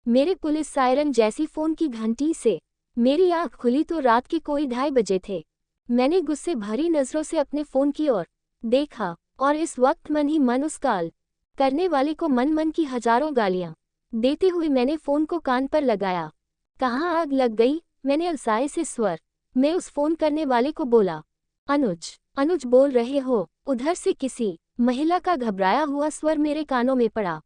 मेरे police siren जैसी phone की घंटी से मेरी आंख खुली तो रात के कोई 2:30 बजे थे। मैंने गुस्से भरी नजरों से अपने फोन की ओर देखा और इस वक्त मन ही मन उस कॉल करने वाले को मन मन की हजारों गालियां देते हुए मैंने फोन को कान पर लगाया। कहाँ आग लग गई, मैंने अलसाए से स्वर में उस फोन करने वाले को बोला। अनुज बोल रहे हो? उधर से किसी महिला का घबराया हुआ स्वर मेरे कानों में पड़ा।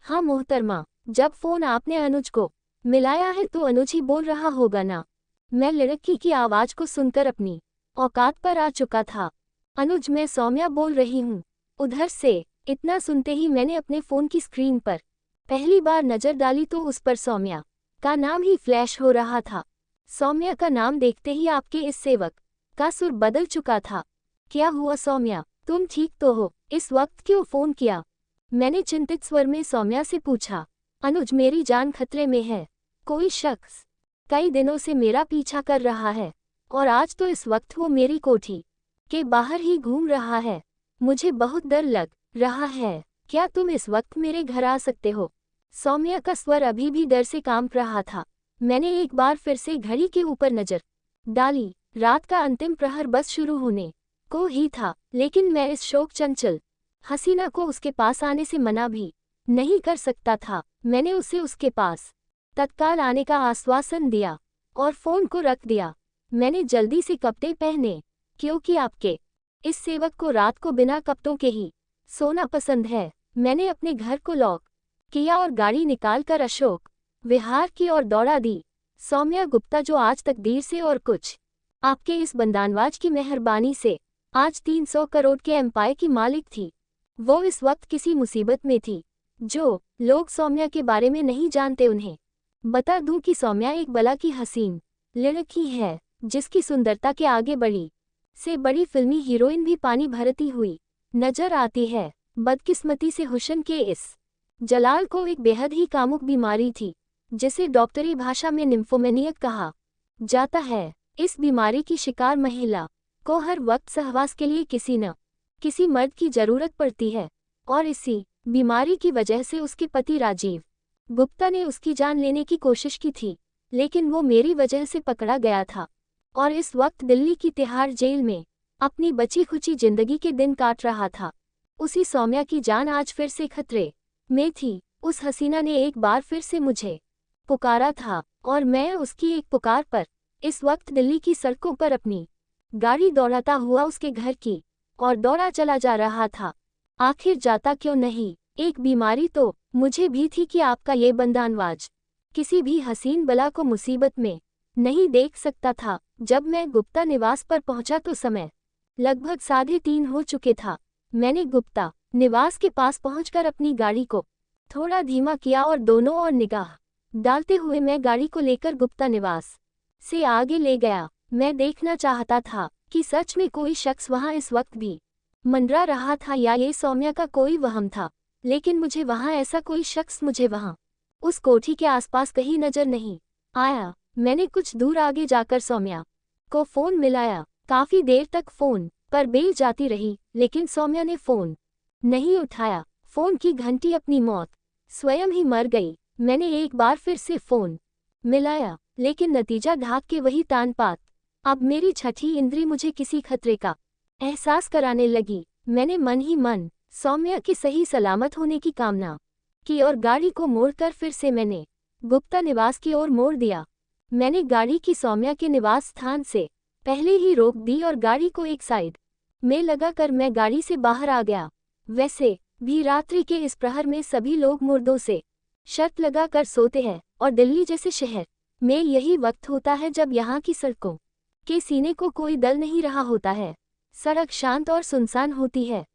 हाँ मोहतरमा, जब फोन आपने अनुज को मिलाया है तो अनुज ही बोल रहा होगा ना। मैं लड़की की आवाज को सुनकर अपनी औकात पर आ चुका था। अनुज, मैं सौम्या बोल रही हूँ उधर से। इतना सुनते ही मैंने अपने फोन की स्क्रीन पर पहली बार नजर डाली तो उस पर सौम्या का नाम ही फ्लैश हो रहा था। सौम्या का नाम देखते ही आपके इस सेवक का सुर बदल चुका था। क्या हुआ सौम्या, तुम ठीक तो हो? इस वक्त क्यों फोन किया? मैंने चिंतित स्वर में सौम्या से पूछा। अनुज, मेरी जान खतरे में है। कोई शख्स कई दिनों से मेरा पीछा कर रहा है और आज तो इस वक्त वो मेरी कोठी के बाहर ही घूम रहा है। मुझे बहुत डर लग रहा है। क्या तुम इस वक्त मेरे घर आ सकते हो? सौम्या का स्वर अभी भी डर से कांप रहा था। मैंने एक बार फिर से घड़ी के ऊपर नजर डाली। रात का अंतिम प्रहर बस शुरू होने को ही था, लेकिन मैं इस शोक चंचल हसीना को उसके पास आने से मना भी नहीं कर सकता था। मैंने उसे उसके पास तत्काल आने का आश्वासन दिया और फोन को रख दिया। मैंने जल्दी से कपड़े पहने क्योंकि आपके इस सेवक को रात को बिना कपड़ों के ही सोना पसंद है। मैंने अपने घर को लॉक किया और गाड़ी निकालकर अशोक विहार की ओर दौड़ा दी। सौम्या गुप्ता, जो आज तक देर से और कुछ आपके इस बंदानवाज की मेहरबानी से आज 300 करोड़ के एम्पायर की मालिक थी, वो इस वक्त किसी मुसीबत में थी। जो लोग सौम्या के बारे में नहीं जानते उन्हें बता दूं कि सौम्या एक बला की हसीन लड़की है, जिसकी सुंदरता के आगे बड़ी से बड़ी फिल्मी हीरोइन भी पानी भरती हुई नजर आती है। बदकिस्मती से हुस्न के इस जलाल को एक बेहद ही कामुक बीमारी थी, जिसे डॉक्टरी भाषा में निम्फोमेनियक कहा जाता है। इस बीमारी की शिकार महिला को हर वक्त सहवास के लिए किसी न किसी मर्द की जरूरत पड़ती है और इसी बीमारी की वजह से उसके पति राजीव गुप्ता ने उसकी जान लेने की कोशिश की थी, लेकिन वो मेरी वजह से पकड़ा गया था और इस वक्त दिल्ली की तिहाड़ जेल में अपनी बची खुची जिंदगी के दिन काट रहा था। उसी सौम्या की जान आज फिर से खतरे में थी। उस हसीना ने एक बार फिर से मुझे पुकारा था और मैं उसकी एक पुकार पर इस वक्त दिल्ली की सड़कों पर अपनी गाड़ी दौड़ाता हुआ उसके घर की और दौड़ा चला जा रहा था। आखिर जाता क्यों नहीं? एक बीमारी तो मुझे भी थी कि आपका ये बंदानवाज किसी भी हसीन बला को मुसीबत में नहीं देख सकता था। जब मैं गुप्ता निवास पर पहुंचा तो समय लगभग 3:30 हो चुके था। मैंने गुप्ता निवास के पास पहुंचकर अपनी गाड़ी को थोड़ा धीमा किया और दोनों ओर निगाह डालते हुए मैं गाड़ी को लेकर गुप्ता निवास से आगे ले गया। मैं देखना चाहता था कि सच में कोई शख्स वहां इस वक्त भी मंडरा रहा था या ये सौम्या का कोई वहम था, लेकिन मुझे वहां ऐसा कोई शख्स मुझे वहां उस कोठी के आसपास कहीं नजर नहीं आया। मैंने कुछ दूर आगे जाकर सौम्या को फोन मिलाया। काफी देर तक फोन पर बेल जाती रही, लेकिन सौम्या ने फोन नहीं उठाया। फोन की घंटी अपनी मौत स्वयं ही मर गई। मैंने एक बार फिर से फोन मिलाया, लेकिन नतीजा ढाक के वही तानपात। अब मेरी छठी इंद्री मुझे किसी खतरे का एहसास कराने लगी। मैंने मन ही मन सौम्या के सही सलामत होने की कामना की और गाड़ी को मोड़कर फिर से मैंने गुप्ता निवास की ओर मोड़ दिया। मैंने गाड़ी की सौम्या के निवास स्थान से पहले ही रोक दी और गाड़ी को एक साइड में लगाकर मैं गाड़ी से बाहर आ गया। वैसे भी रात्रि के इस प्रहर में सभी लोग मुर्दों से शर्त लगा कर सोते हैं और दिल्ली जैसे शहर में यही वक्त होता है जब यहाँ की सड़कों के सीने को कोई दल नहीं रहा होता है। सड़क शांत और सुनसान होती है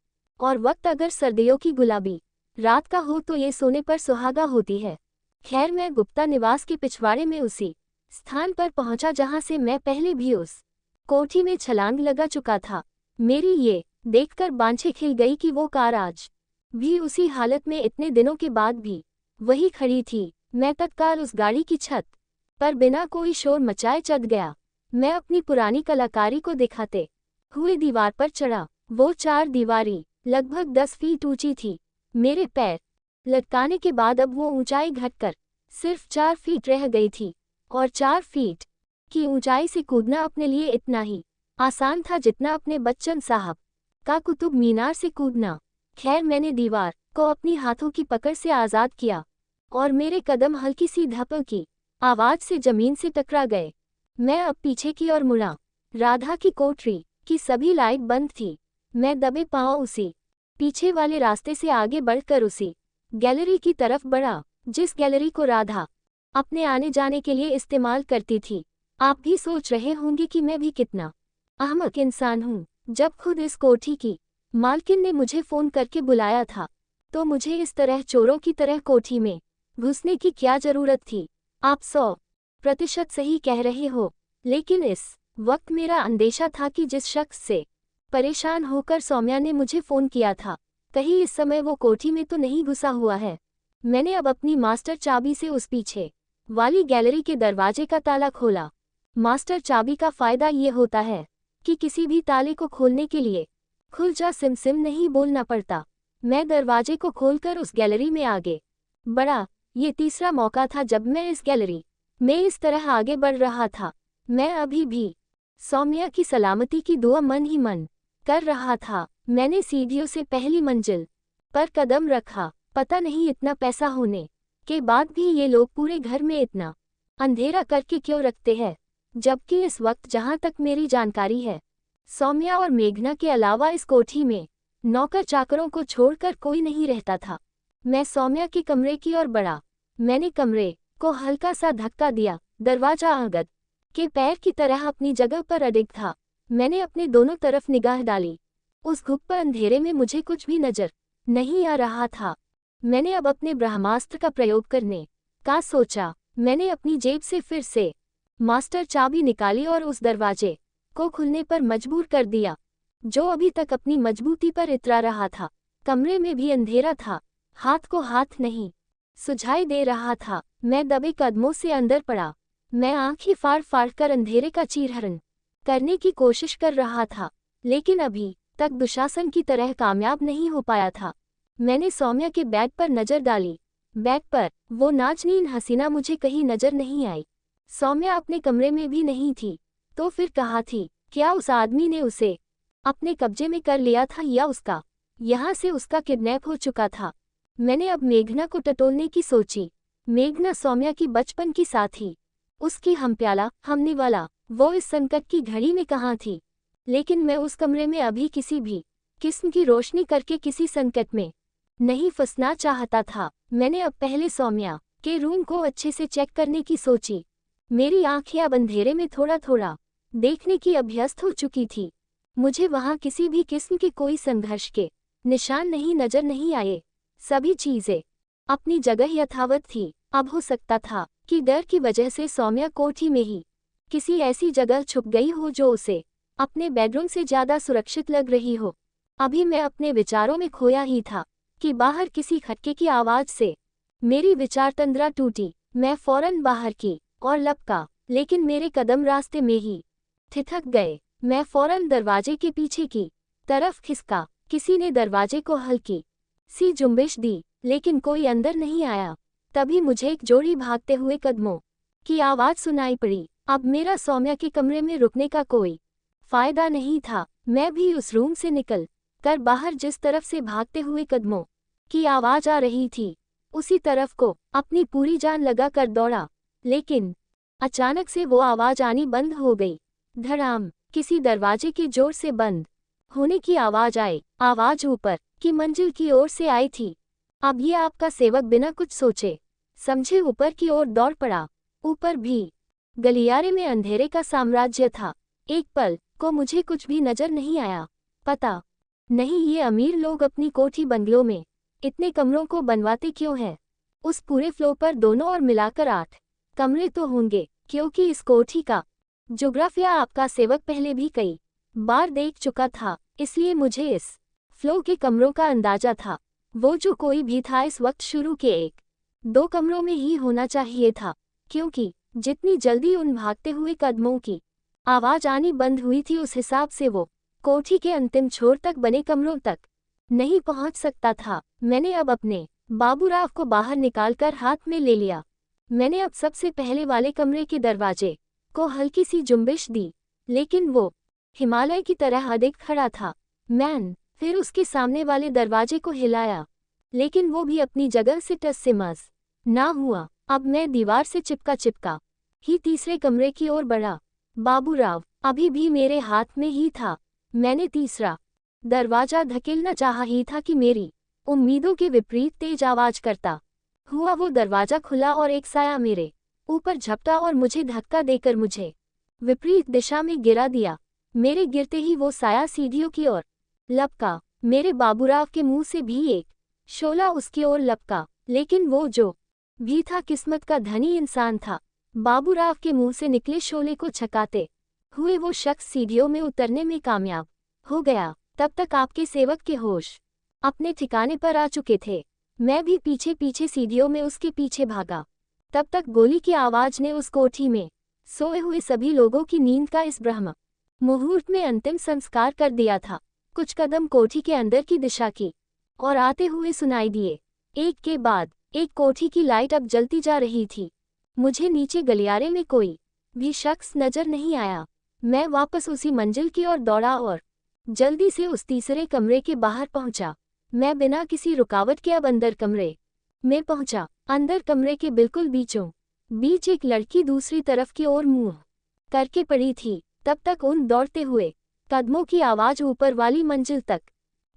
और वक्त अगर सर्दियों की गुलाबी रात का हो तो ये सोने पर सुहागा होती है। खैर, मैं गुप्ता निवास के पिछवाड़े में उसी स्थान पर पहुंचा जहां से मैं पहले भी उस कोठी में छलांग लगा चुका था। मेरी ये देखकर बांछें खिल गई कि वो कार आज भी उसी हालत में इतने दिनों के बाद भी वही खड़ी थी। मैं तत्काल उस गाड़ी की छत पर बिना कोई शोर मचाए चढ़ गया। मैं अपनी पुरानी कलाकारी को दिखाते हुए दीवार पर चढ़ा। वो 4 दीवारी लगभग 10 फीट ऊंची थी। मेरे पैर लटकाने के बाद अब वो ऊंचाई घटकर सिर्फ 4 फीट रह गई थी, और 4 फीट की ऊंचाई से कूदना अपने लिए इतना ही आसान था जितना अपने बच्चन साहब का कुतुब मीनार से कूदना। खैर, मैंने दीवार को अपनी हाथों की पकड़ से आज़ाद किया और मेरे कदम हल्की सी धप की आवाज़ से जमीन से टकरा गए। मैं अब पीछे की ओर मुड़ा। राधा की कोठरी की सभी लाइट बंद थी। मैं दबे पांव उसी पीछे वाले रास्ते से आगे बढ़कर उसी गैलरी की तरफ बढ़ा जिस गैलरी को राधा अपने आने जाने के लिए इस्तेमाल करती थी। आप भी सोच रहे होंगे कि मैं भी कितना अहमक इंसान हूँ। जब खुद इस कोठी की मालकिन ने मुझे फ़ोन करके बुलाया था तो मुझे इस तरह चोरों की तरह कोठी में घुसने की क्या ज़रूरत थी। आप 100% सही कह रहे हो, लेकिन इस वक्त मेरा अंदेशा था कि जिस शख्स से परेशान होकर सौम्या ने मुझे फ़ोन किया था, कहीं इस समय वो कोठी में तो नहीं घुसा हुआ है। मैंने अब अपनी मास्टर चाबी से उस पीछे वाली गैलरी के दरवाजे का ताला खोला। मास्टर चाबी का फ़ायदा ये होता है कि किसी भी ताले को खोलने के लिए खुल जा सिम सिम नहीं बोलना पड़ता। मैं दरवाजे को खोलकर उस गैलरी में आगे बढ़ा। ये तीसरा मौका था जब मैं इस गैलरी में इस तरह आगे बढ़ रहा था। मैं अभी भी सौम्या की सलामती की दुआ मन ही मन कर रहा था। मैंने सीढ़ियों से पहली मंजिल पर कदम रखा। पता नहीं इतना पैसा होने के बाद भी ये लोग पूरे घर में इतना अंधेरा करके क्यों रखते हैं, जबकि इस वक्त जहाँ तक मेरी जानकारी है, सौम्या और मेघना के अलावा इस कोठी में नौकर चाकरों को छोड़कर कोई नहीं रहता था। मैं सौम्या के कमरे की ओर बढ़ा। मैंने कमरे को हल्का सा धक्का दिया। दरवाजा आगद के पैर की तरह अपनी जगह पर अडिग था। मैंने अपने दोनों तरफ निगाह डाली। उस घुप अंधेरे में मुझे कुछ भी नजर नहीं आ रहा था। मैंने अब अपने ब्रह्मास्त्र का प्रयोग करने का सोचा। मैंने अपनी जेब से फिर से मास्टर चाबी निकाली और उस दरवाजे को खुलने पर मजबूर कर दिया, जो अभी तक अपनी मजबूती पर इतरा रहा था। कमरे में भी अंधेरा था, हाथ को हाथ नहीं सुझाई दे रहा था। मैं दबे कदमों से अंदर पड़ा। मैं आंखें फाड़ फाड़ कर अंधेरे का चीरहरण करने की कोशिश कर रहा था, लेकिन अभी तक दुशासन की तरह कामयाब नहीं हो पाया था। मैंने सौम्या के बेड पर नजर डाली। बेड पर वो नाजनीन हसीना मुझे कहीं नजर नहीं आई। सौम्या अपने कमरे में भी नहीं थी, तो फिर कहाँ थी? क्या उस आदमी ने उसे अपने कब्जे में कर लिया था या उसका यहाँ से उसका किडनैप हो चुका था? मैंने अब मेघना को टटोलने की सोची। मेघना सौम्या की बचपन की साथी, उसकी हमप्याला हमने वाला, वो इस संकट की घड़ी में कहाँ थी? लेकिन मैं उस कमरे में अभी किसी भी किस्म की रोशनी करके किसी संकट में नहीं फंसना चाहता था। मैंने अब पहले सौम्या के रूम को अच्छे से चेक करने की सोची। मेरी आंखें अब अंधेरे में थोड़ा थोड़ा देखने की अभ्यस्त हो चुकी थी। मुझे वहां किसी भी किस्म के कोई संघर्ष के निशान नहीं नजर नहीं आए। सभी चीजें अपनी जगह यथावत थी। अब हो सकता था कि डर की वजह से सौम्या कोठी में ही किसी ऐसी जगह छुप गई हो जो उसे अपने बेडरूम से ज्यादा सुरक्षित लग रही हो। अभी मैं अपने विचारों में खोया ही था कि बाहर किसी खटके की आवाज से मेरी विचार तंद्रा टूटी। मैं फौरन बाहर की और लपका, लेकिन मेरे कदम रास्ते में ही ठिठक गए। मैं फौरन दरवाजे के पीछे की तरफ खिसका। किसी ने दरवाजे को हल्की सी जुम्बिश दी, लेकिन कोई अंदर नहीं आया। तभी मुझे एक जोड़ी भागते हुए कदमों की आवाज सुनाई पड़ी। अब मेरा सौम्या के कमरे में रुकने का कोई फायदा नहीं था। मैं भी उस रूम से निकल कर बाहर जिस तरफ से भागते हुए कदमों की आवाज आ रही थी, उसी तरफ को अपनी पूरी जान लगा कर दौड़ा। लेकिन अचानक से वो आवाज आनी बंद हो गई। धड़ाम, किसी दरवाजे के जोर से बंद होने की आवाज आई। आवाज ऊपर की मंजिल की ओर से आई थी। अब ये आपका सेवक बिना कुछ सोचे समझे ऊपर की ओर दौड़ पड़ा। ऊपर भी गलियारे में अंधेरे का साम्राज्य था। एक पल को मुझे कुछ भी नजर नहीं आया। पता नहीं ये अमीर लोग अपनी कोठी बंगलों में इतने कमरों को बनवाते क्यों हैं? उस पूरे फ्लोर पर दोनों और मिलाकर 8 कमरे तो होंगे, क्योंकि इस कोठी का ज्योग्राफिया आपका सेवक पहले भी कई बार देख चुका था, इसलिए मुझे इस फ्लोर के कमरों का अंदाजा था। वो जो कोई भी था इस वक्त शुरू के 1-2 कमरों में ही होना चाहिए था, क्योंकि जितनी जल्दी उन भागते हुए कदमों की आवाज आनी बंद हुई थी उस हिसाब से वो कोठी के अंतिम छोर तक बने कमरों तक नहीं पहुंच सकता था। मैंने अब अपने बाबूराव को बाहर निकालकर हाथ में ले लिया। मैंने अब सबसे पहले वाले कमरे के दरवाजे को हल्की सी जुम्बिश दी, लेकिन वो हिमालय की तरह अधिक खड़ा था। फिर उसके सामने वाले दरवाजे को हिलाया, लेकिन वो भी अपनी जगह से टस से मस ना हुआ। अब मैं दीवार से चिपका ही तीसरे कमरे की ओर बढ़ा। बाबूराव अभी भी मेरे हाथ में ही था। मैंने तीसरा दरवाजा धकेलना चाहा ही था कि मेरी उम्मीदों के विपरीत तेज आवाज करता हुआ वो दरवाजा खुला और एक साया मेरे ऊपर झपटा और मुझे धक्का देकर मुझे विपरीत दिशा में गिरा दिया। मेरे गिरते ही वो साया सीढ़ियों की ओर लपका। मेरे बाबूराव के मुंह से भी एक शोला उसकी ओर लपका, लेकिन वो जो भी था किस्मत का धनी इंसान था। बाबूराव के मुंह से निकले शोले को छकाते हुए वो शख्स सीढ़ियों में उतरने में कामयाब हो गया। तब तक आपके सेवक के होश अपने ठिकाने पर आ चुके थे। मैं भी पीछे पीछे सीढ़ियों में उसके पीछे भागा। तब तक गोली की आवाज ने उस कोठी में सोए हुए सभी लोगों की नींद का इस ब्रह्म मुहूर्त में अंतिम संस्कार कर दिया था। कुछ कदम कोठी के अंदर की दिशा की और आते हुए सुनाई दिए। एक के बाद एक कोठी की लाइट अब जलती जा रही थी। मुझे नीचे गलियारे में कोई भी शख्स नजर नहीं आया। मैं वापस उसी मंजिल की ओर दौड़ा और जल्दी से उस तीसरे कमरे के बाहर पहुंचा। मैं बिना किसी रुकावट के अब अंदर कमरे में पहुंचा। अंदर कमरे के बिल्कुल बीचों बीच एक लड़की दूसरी तरफ की ओर मुंह करके पड़ी थी। तब तक उन दौड़ते हुए कदमों की आवाज ऊपर वाली मंजिल तक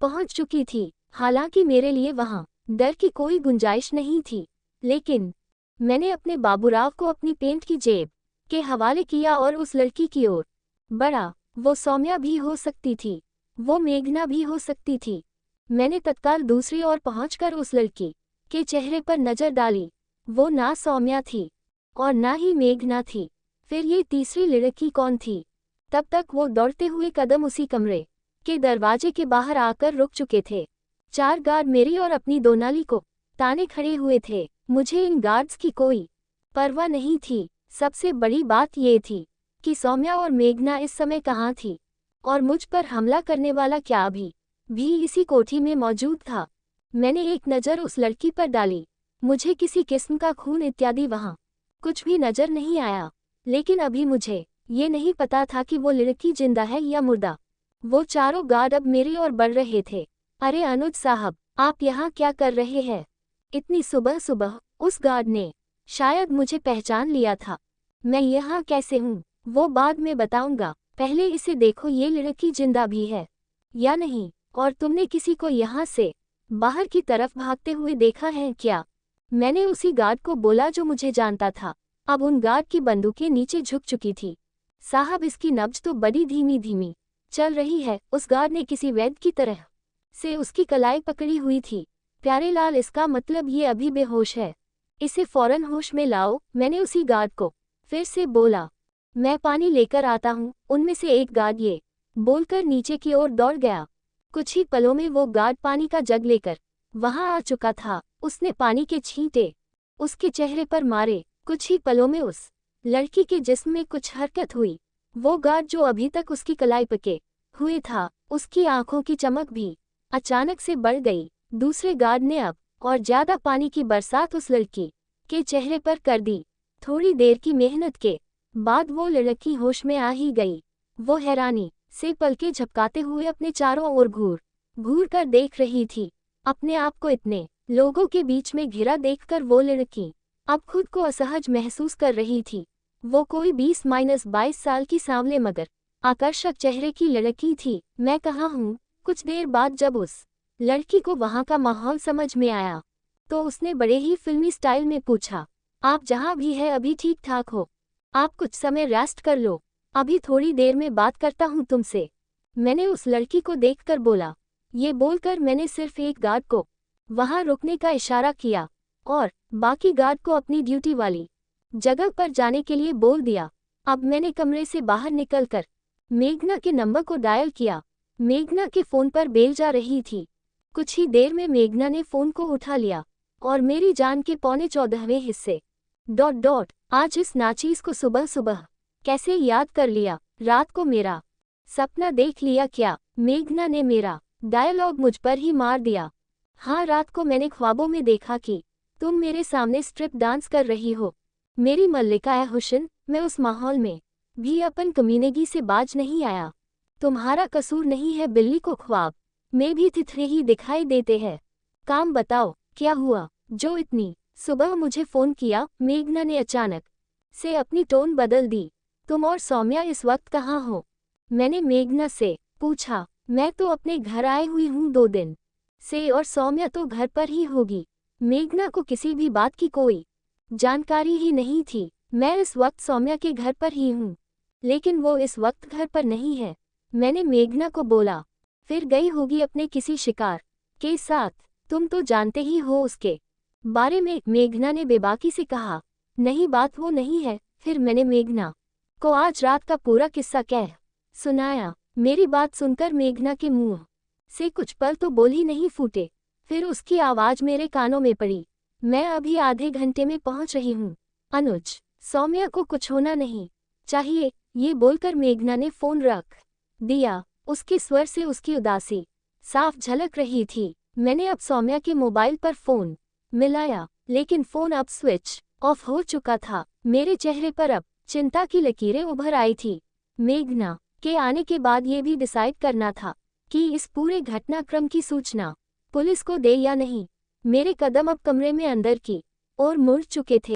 पहुंच चुकी थी। हालांकि मेरे लिए वहां डर की कोई गुंजाइश नहीं थी, लेकिन मैंने अपने बाबूराव को अपनी पेंट की जेब के हवाले किया और उस लड़की की ओर बढ़ा। वो सौम्या भी हो सकती थी, वो मेघना भी हो सकती थी। मैंने तत्काल दूसरी ओर पहुंचकर उस लड़की के चेहरे पर नजर डाली। वो ना सौम्या थी और ना ही मेघना थी। फिर ये तीसरी लड़की कौन थी? तब तक वो दौड़ते हुए कदम उसी कमरे के दरवाजे के बाहर आकर रुक चुके थे। 4 गार्ड मेरी और अपनी दोनाली को ताने खड़े हुए थे। मुझे इन गार्ड्स की कोई परवाह नहीं थी। सबसे बड़ी बात ये थी कि सौम्या और मेघना इस समय कहाँ थी और मुझ पर हमला करने वाला क्या अभी भी इसी कोठी में मौजूद था। मैंने एक नज़र उस लड़की पर डाली। मुझे किसी किस्म का खून इत्यादि वहाँ कुछ भी नजर नहीं आया, लेकिन अभी मुझे ये नहीं पता था कि वो लड़की जिंदा है या मुर्दा। वो चारों गार्ड अब मेरी ओर बढ़ रहे थे। अरे अनुज साहब, आप यहाँ क्या कर रहे हैं? इतनी सुबह सुबह? उस गार्ड ने शायद मुझे पहचान लिया था। मैं यहाँ कैसे हूँ वो बाद में बताऊंगा। पहले इसे देखो, ये लड़की जिंदा भी है या नहीं। और तुमने किसी को यहाँ से बाहर की तरफ भागते हुए देखा है क्या? मैंने उसी गार्ड को बोला जो मुझे जानता था। अब उन गार्ड की बंदूकें नीचे झुक चुकी थी। साहब, इसकी नब्ज तो बड़ी धीमी धीमी चल रही है। उस गार्ड ने किसी वैद्य की तरह से उसकी कलाई पकड़ी हुई थी। प्यारे लाल, इसका मतलब ये अभी बेहोश है। इसे फौरन होश में लाओ। मैंने उसी गार्ड को फिर से बोला। मैं पानी लेकर आता हूँ। उनमें से एक गार्ड ये बोलकर नीचे की ओर दौड़ गया। कुछ ही पलों में वो गार्ड पानी का जग लेकर वहां आ चुका था। उसने पानी के छींटे उसके चेहरे पर मारे। कुछ ही पलों में उस लड़की के जिस्म में कुछ हरकत हुई। वो गार्ड जो अभी तक उसकी कलाई पके हुए था, उसकी आंखों की चमक भी अचानक से बढ़ गई। दूसरे गार्ड ने अब और ज्यादा पानी की बरसात उस लड़की के चेहरे पर कर दी। थोड़ी देर की मेहनत के बाद वो लड़की होश में आ ही गई। वो हैरानी से पलके झपकाते हुए अपने चारों ओर घूर घूर कर देख रही थी। अपने आप को इतने लोगों के बीच में घिरा देखकर वो लड़की अब खुद को असहज महसूस कर रही थी। वो कोई 20-22 साल की सांवले मगर आकर्षक चेहरे की लड़की थी। मैं कहाँ हूँ? कुछ देर बाद जब उस लड़की को वहाँ का माहौल समझ में आया तो उसने बड़े ही फिल्मी स्टाइल में पूछा, आप जहाँ भी है अभी ठीक ठाक हो? आप कुछ समय रेस्ट कर लो, अभी थोड़ी देर में बात करता हूँ तुमसे। मैंने उस लड़की को देखकर बोला। ये बोलकर मैंने सिर्फ एक गार्ड को वहाँ रुकने का इशारा किया और बाकी गार्ड को अपनी ड्यूटी वाली जगह पर जाने के लिए बोल दिया। अब मैंने कमरे से बाहर निकलकर मेघना के नंबर को डायल किया। मेघना के फोन पर बेल जा रही थी। कुछ ही देर में मेघना ने फोन को उठा लिया और मेरी जान के 14.25 हिस्से आज इस नाचीज को सुबह सुबह कैसे याद कर लिया? रात को मेरा सपना देख लिया क्या? मेघना ने मेरा डायलॉग मुझ पर ही मार दिया। हाँ, रात को मैंने ख्वाबों में देखा कि तुम मेरे सामने स्ट्रिप डांस कर रही हो। मेरी मल्लिका ए हुस्न, मैं उस माहौल में भी अपन कमीनेगी से बाज नहीं आया। तुम्हारा कसूर नहीं है बिल्ली को ख्वाब में भी तितली ही दिखाई देते हैं। काम बताओ क्या हुआ जो इतनी सुबह मुझे फोन किया? मेघना ने अचानक से अपनी टोन बदल दी। तुम और सौम्या इस वक्त कहाँ हो? मैंने मेघना से पूछा। मैं तो अपने घर आई हुई हूँ 2 दिन से और सौम्या तो घर पर ही होगी। मेघना को किसी भी बात की कोई जानकारी ही नहीं थी। मैं इस वक्त सौम्या के घर पर ही हूँ, लेकिन वो इस वक्त घर पर नहीं है। मैंने मेघना को बोला। फिर गई होगी अपने किसी शिकार के साथ। तुम तो जानते ही हो उसके बारे में, मेघना ने बेबाकी से कहा। नहीं, बात वो नहीं है। फिर मैंने मेघना को आज रात का पूरा किस्सा कह सुनाया। मेरी बात सुनकर मेघना के मुंह से कुछ पल तो बोल ही नहीं फूटे। फिर उसकी आवाज मेरे कानों में पड़ी। मैं अभी आधे घंटे में पहुंच रही हूँ अनुज, सौम्या को कुछ होना नहीं चाहिए। ये बोलकर मेघना ने फोन रख दिया। उसके स्वर से उसकी उदासी साफ झलक रही थी। मैंने अब सौम्या के मोबाइल पर फोन मिलाया, लेकिन फोन अब स्विच ऑफ हो चुका था। मेरे चेहरे पर अब चिंता की लकीरें उभर आई थी। मेघना के आने के बाद ये भी डिसाइड करना था कि इस पूरे घटनाक्रम की सूचना पुलिस को दे या नहीं। मेरे कदम अब कमरे में अंदर की ओर मुड़ चुके थे।